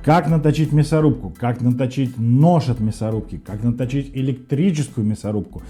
Как наточить мясорубку, как наточить нож от мясорубки, как наточить электрическую мясорубку.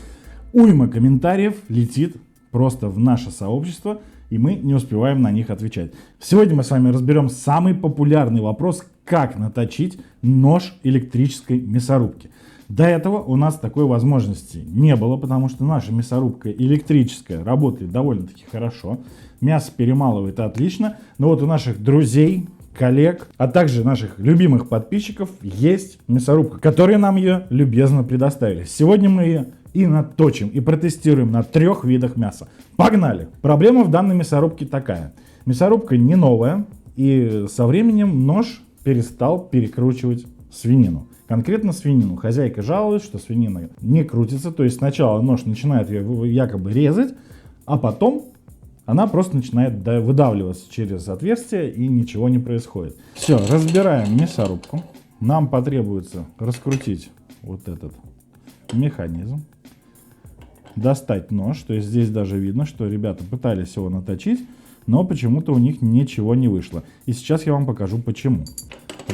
Уйма комментариев летит просто в наше сообщество, и мы не успеваем на них отвечать. Сегодня мы с вами разберем самый популярный вопрос, как наточить нож электрической мясорубки. До этого у нас такой возможности не было, потому что наша мясорубка электрическая работает довольно-таки хорошо. Мясо перемалывает отлично, но вот у наших друзей, коллег, а также наших любимых подписчиков есть мясорубка, которые нам ее любезно предоставили. Сегодня мы ее и наточим, и протестируем на 3 видах мяса. Погнали! Проблема в данной мясорубке такая. Мясорубка не новая, и со временем нож перестал перекручивать свинину. Конкретно свинину. Хозяйка жалуется, что свинина не крутится, то есть сначала нож начинает ее якобы резать, а потом она просто начинает выдавливаться через отверстие, и ничего не происходит. Все, разбираем мясорубку. Нам потребуется раскрутить вот этот механизм, достать нож. То есть здесь даже видно, что ребята пытались его наточить, но почему-то у них ничего не вышло. И сейчас я вам покажу почему.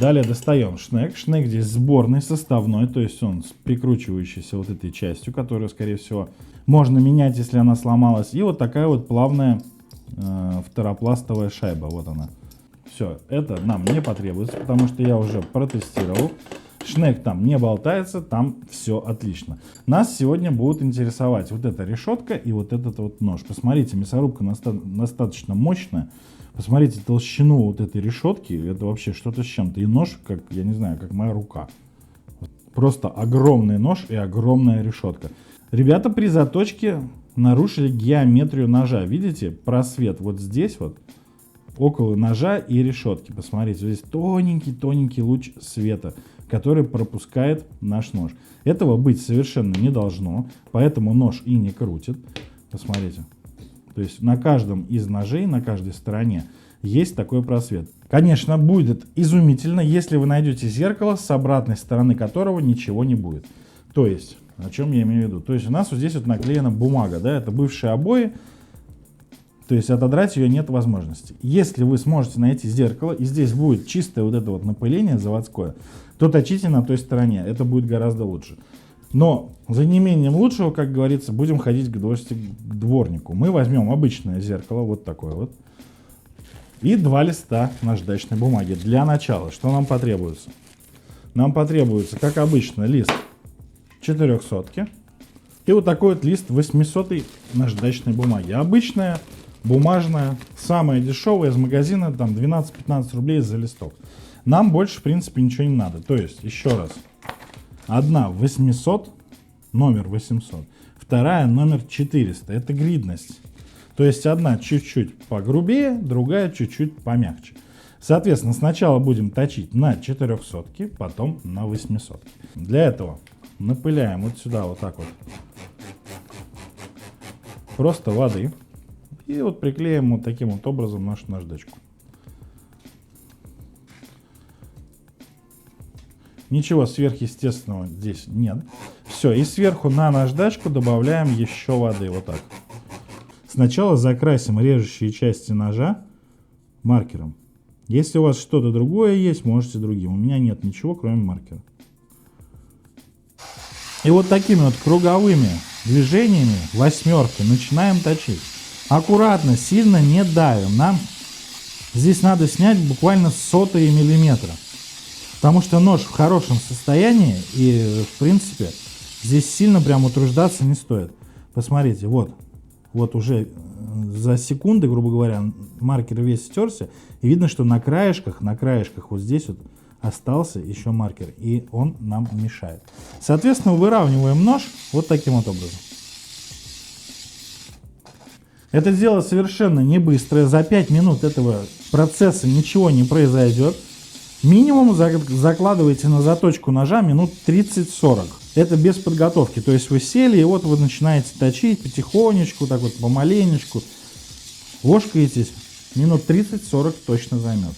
Далее достаем шнек. Шнек здесь сборный, составной, то есть он с прикручивающейся вот этой частью, которую, скорее всего, можно менять, если она сломалась. И вот такая вот плавная второпластовая шайба. Вот она. Все, это нам не потребуется, потому что я уже протестировал. Шнек там не болтается, там все отлично. Нас сегодня будут интересовать вот эта решетка и вот этот вот нож. Посмотрите, мясорубка достаточно мощная. Посмотрите толщину вот этой решетки, это вообще что-то с чем-то. И нож, как, я не знаю, как моя рука. Просто огромный нож и огромная решетка. Ребята при заточке нарушили геометрию ножа. Видите, просвет вот здесь вот, около ножа и решетки. Посмотрите, здесь тоненький луч света, который пропускает наш нож. Этого быть совершенно не должно, поэтому нож и не крутит. Посмотрите. То есть на каждом из ножей, на каждой стороне есть такой просвет. Конечно, будет изумительно, если вы найдете зеркало, с обратной стороны которого ничего не будет. То есть, о чем я имею в виду? То есть у нас вот здесь вот наклеена бумага, да, это бывшие обои, то есть отодрать ее нет возможности. Если вы сможете найти зеркало, и здесь будет чистое вот это вот напыление заводское, то точите на той стороне, это будет гораздо лучше. Но за неимением лучшего, как говорится, будем ходить к дворнику. Мы возьмем обычное зеркало, вот такое вот, и 2 листа наждачной бумаги. Для начала, что нам потребуется? Нам потребуется, как обычно, лист 400 и вот такой вот лист 800 наждачной бумаги. Обычная, бумажная, самая дешевая из магазина, там 12-15 рублей за листок. Нам больше, в принципе, ничего не надо. То есть, еще раз. Одна 800, номер 800, вторая номер 400, это гридность. То есть одна чуть-чуть погрубее, другая чуть-чуть помягче. Соответственно, сначала будем точить на 400, потом на 800. Для этого напыляем вот сюда вот так вот просто воды и вот приклеим вот таким вот образом нашу наждачку. Ничего сверхъестественного здесь нет. Все, и сверху на наждачку добавляем еще воды, вот так. Сначала закрасим режущие части ножа маркером. Если у вас что-то другое есть, можете другим. У меня нет ничего, кроме маркера. И вот такими вот круговыми движениями, 8 начинаем точить. Аккуратно, сильно не давим. Нам здесь надо снять буквально 100 миллиметра. Потому что нож в хорошем состоянии, и в принципе здесь сильно прям утруждаться не стоит. Посмотрите, вот уже за секунды, грубо говоря, маркер весь стерся, и видно, что на краешках вот здесь вот остался еще маркер, и он нам мешает. Соответственно, выравниваем нож вот таким вот образом. Это дело совершенно не быстрое, за 5 минут этого процесса ничего не произойдет. Минимум закладывайте на заточку ножа минут 30-40. Это без подготовки. То есть вы сели, и вот вы начинаете точить потихонечку, так вот помаленечку. Вошкаетесь, минут 30-40 точно займет.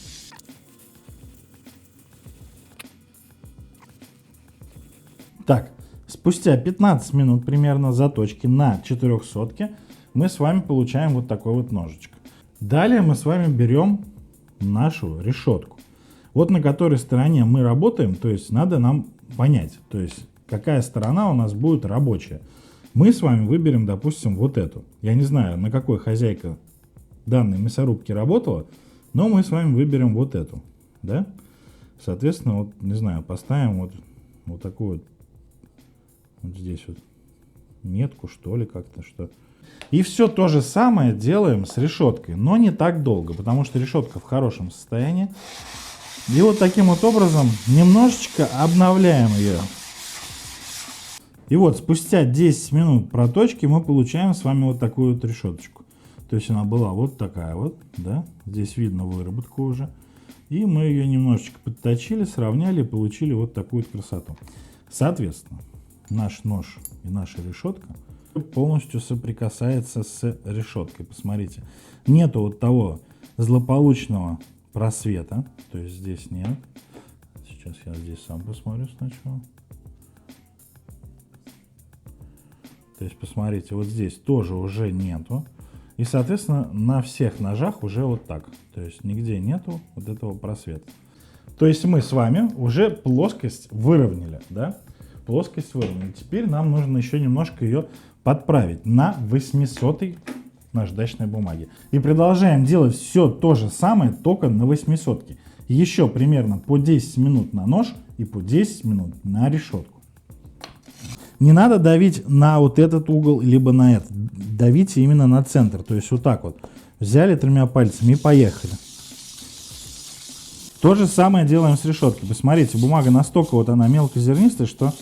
Так, спустя 15 минут примерно заточки на 400 мы с вами получаем вот такой вот ножичек. Далее мы с вами берем нашу решетку. Вот на которой стороне мы работаем, то есть надо нам понять, то есть какая сторона у нас будет рабочая. Мы с вами выберем, допустим, вот эту. Я не знаю, на какой хозяйка данной мясорубки работала, но мы с вами выберем вот эту, да? Соответственно, вот, не знаю, поставим вот такую вот здесь вот метку, что ли, как-то, что. И все то же самое делаем с решеткой, но не так долго, потому что решетка в хорошем состоянии. И вот таким вот образом немножечко обновляем ее. И вот спустя 10 минут проточки мы получаем с вами вот такую вот решеточку. То есть она была вот такая вот, да, здесь видно выработку уже. И мы ее немножечко подточили, сравняли и получили вот такую вот красоту. Соответственно, наш нож и наша решетка полностью соприкасается с решеткой. Посмотрите, нету вот того злополучного просвета, то есть здесь нет. Сейчас я здесь сам посмотрю сначала. То есть посмотрите, вот здесь тоже уже нету. И, соответственно, на всех ножах уже вот так. То есть нигде нету вот этого просвета. То есть мы с вами уже плоскость выровняли, да? Плоскость выровняли. Теперь нам нужно еще немножко ее подправить на 800-й наждачной бумаге. И продолжаем делать все то же самое, только на 800-ке. Еще примерно по 10 минут на нож и по 10 минут на решетку. Не надо давить на вот этот угол, либо на этот. Давите именно на центр. То есть вот так вот. Взяли 3 пальцами и поехали. То же самое делаем с решеткой. Посмотрите, бумага настолько вот она мелкозернистая, что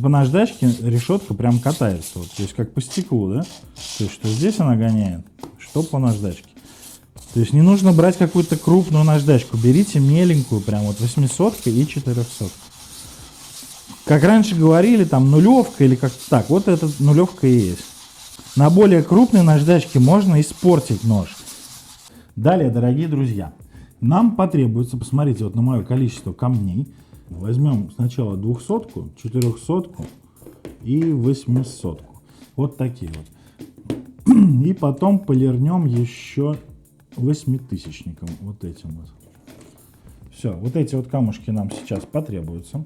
по наждачке решетка прям катается. Вот, то есть как по стеклу, да? То есть что здесь она гоняет, что по наждачке. То есть не нужно брать какую-то крупную наждачку. Берите меленькую, прям вот 800 и 400. Как раньше говорили, там нулевка или как-то так. Вот эта нулевка и есть. На более крупной наждачке можно испортить нож. Далее, дорогие друзья, нам потребуется, посмотрите вот на мое количество камней. Возьмем сначала 200-ку, 400-ку и 800-ку. Вот такие вот. И потом полирнем еще 8000-ником. Вот этим вот. Все, вот эти вот камушки нам сейчас потребуются.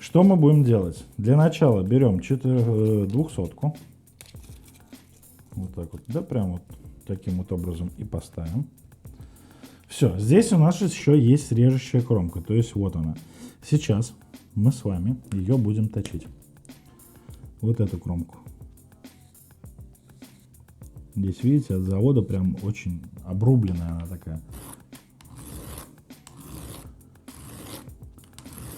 Что мы будем делать? Для начала берем 200-ку. Вот так вот. Да, прям вот таким вот образом и поставим. Все, здесь у нас еще есть режущая кромка. То есть вот она. Сейчас мы с вами ее будем точить. Вот эту кромку. Здесь, видите, от завода прям очень обрубленная она такая.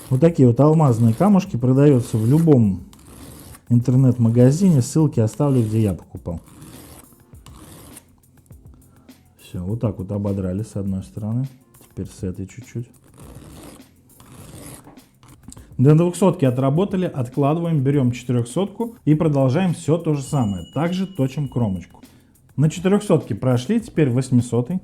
Вот такие вот алмазные камушки продаются в любом интернет-магазине. Ссылки оставлю, где я покупал. Все, вот так вот ободрали с одной стороны. Теперь с этой чуть-чуть. До 200-ки отработали, откладываем, берем 400-ку и продолжаем все то же самое. Также точим кромочку. На 400-ке прошли, теперь 800-й.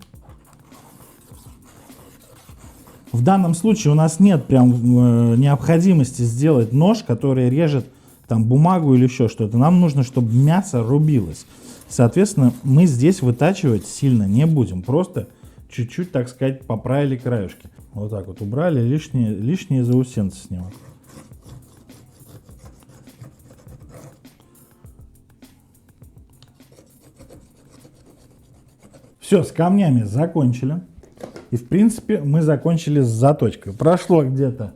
В данном случае у нас нет прям необходимости сделать нож, который режет там бумагу или еще что-то. Нам нужно, чтобы мясо рубилось. Соответственно, мы здесь вытачивать сильно не будем. Просто чуть-чуть, так сказать, поправили краешки. Вот так вот убрали лишние заусенцы с него. Все, с камнями закончили. И в принципе мы закончили с заточкой. Прошло где-то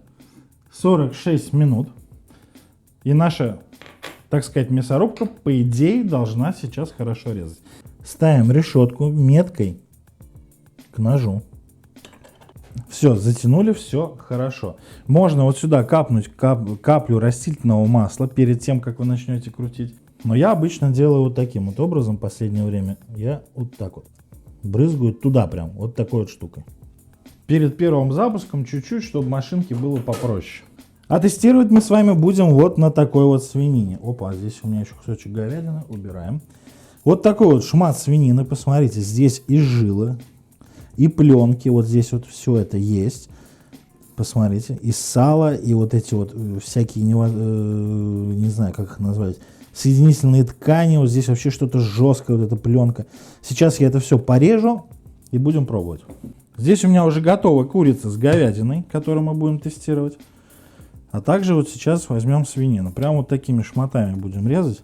46 минут. И наша, так сказать, мясорубка, по идее, должна сейчас хорошо резать. Ставим решетку меткой к ножу. Все, затянули, все хорошо. Можно вот сюда капнуть каплю растительного масла перед тем, как вы начнете крутить. Но я обычно делаю вот таким вот образом в последнее время. Я вот так вот брызгаю туда прям, вот такой вот штукой. Перед первым запуском чуть-чуть, чтобы машинке было попроще. А тестировать мы с вами будем вот на такой вот свинине. Опа, здесь у меня еще кусочек говядины, убираем. Вот такой вот шмат свинины, посмотрите, здесь и жилы, и пленки, вот здесь вот все это есть. Посмотрите, и сало, и вот эти вот всякие, не знаю, как их назвать, соединительные ткани, вот здесь вообще что-то жесткое, вот эта пленка. Сейчас я это все порежу и будем пробовать. Здесь у меня уже готова курица с говядиной, которую мы будем тестировать. А также вот сейчас возьмем свинину. Прям вот такими шматами будем резать.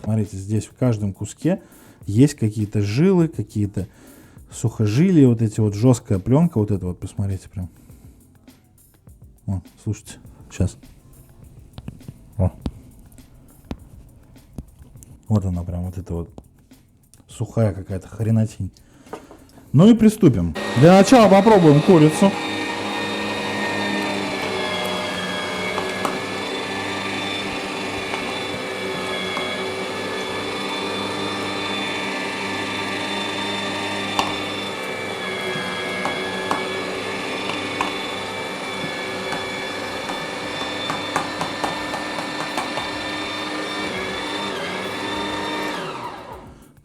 Смотрите, здесь в каждом куске есть какие-то жилы, какие-то сухожилия, вот эти вот жесткая пленка, вот это вот, посмотрите прям. О, слушайте, сейчас. О. Вот она прям, вот эта вот сухая какая-то хренотень. Ну и приступим. Для начала попробуем курицу.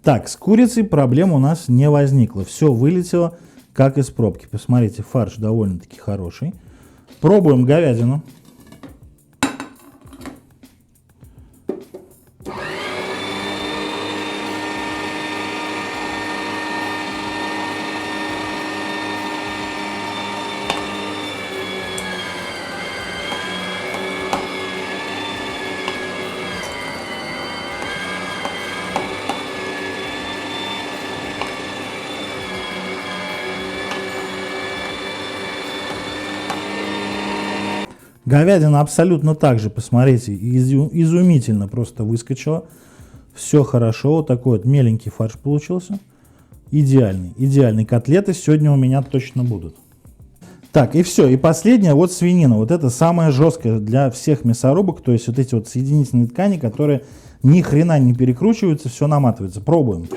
Так, с курицей проблем у нас не возникло. Все вылетело как из пробки. Посмотрите, фарш довольно-таки хороший. Пробуем говядину. Говядина абсолютно так же, посмотрите, изумительно просто выскочила. Все хорошо, вот такой вот меленький фарш получился. Идеальный, идеальный. Котлеты сегодня у меня точно будут. Так, и все, и последняя, вот свинина. Вот это самое жесткое для всех мясорубок, то есть вот эти вот соединительные ткани, которые ни хрена не перекручиваются, все наматывается. Пробуем.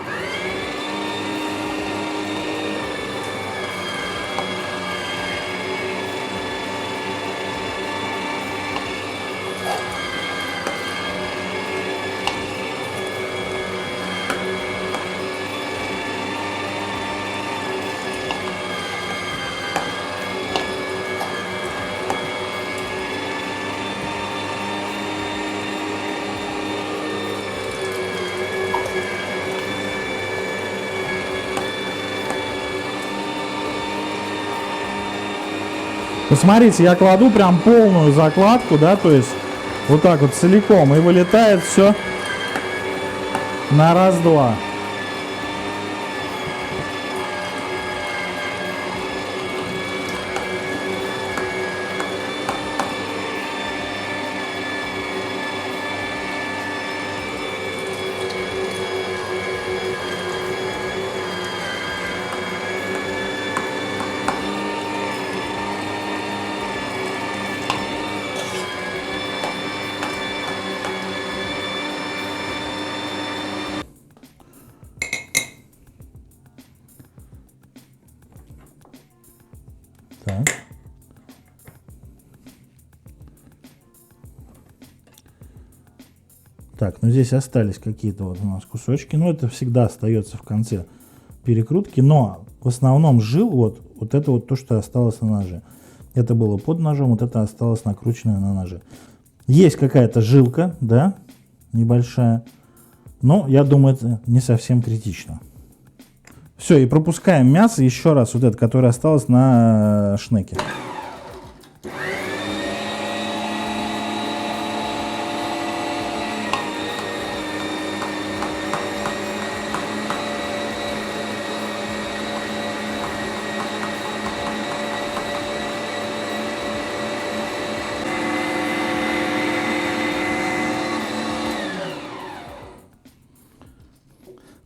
Посмотрите, я кладу прям полную закладку, да, то есть вот так вот целиком, и вылетает все на раз-два. Так. Так, ну здесь остались какие-то вот у нас кусочки, но это всегда остается в конце перекрутки, но в основном жил вот это вот то, что осталось на ноже. Это было под ножом, вот это осталось накрученное на ноже. Есть какая-то жилка, да, небольшая, но я думаю, это не совсем критично. Все, и пропускаем мясо еще раз, вот это, которое осталось на шнеке.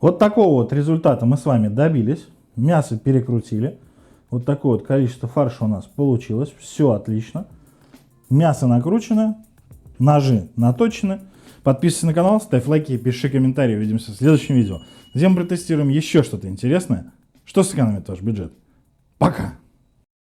Вот такого вот результата мы с вами добились. Мясо перекрутили. Вот такое вот количество фарша у нас получилось. Все отлично. Мясо накручено. Ножи наточены. Подписывайся на канал, ставь лайки, пиши комментарии. Увидимся в следующем видео, где мы протестируем еще что-то интересное. Что сэкономит ваш бюджет. Пока!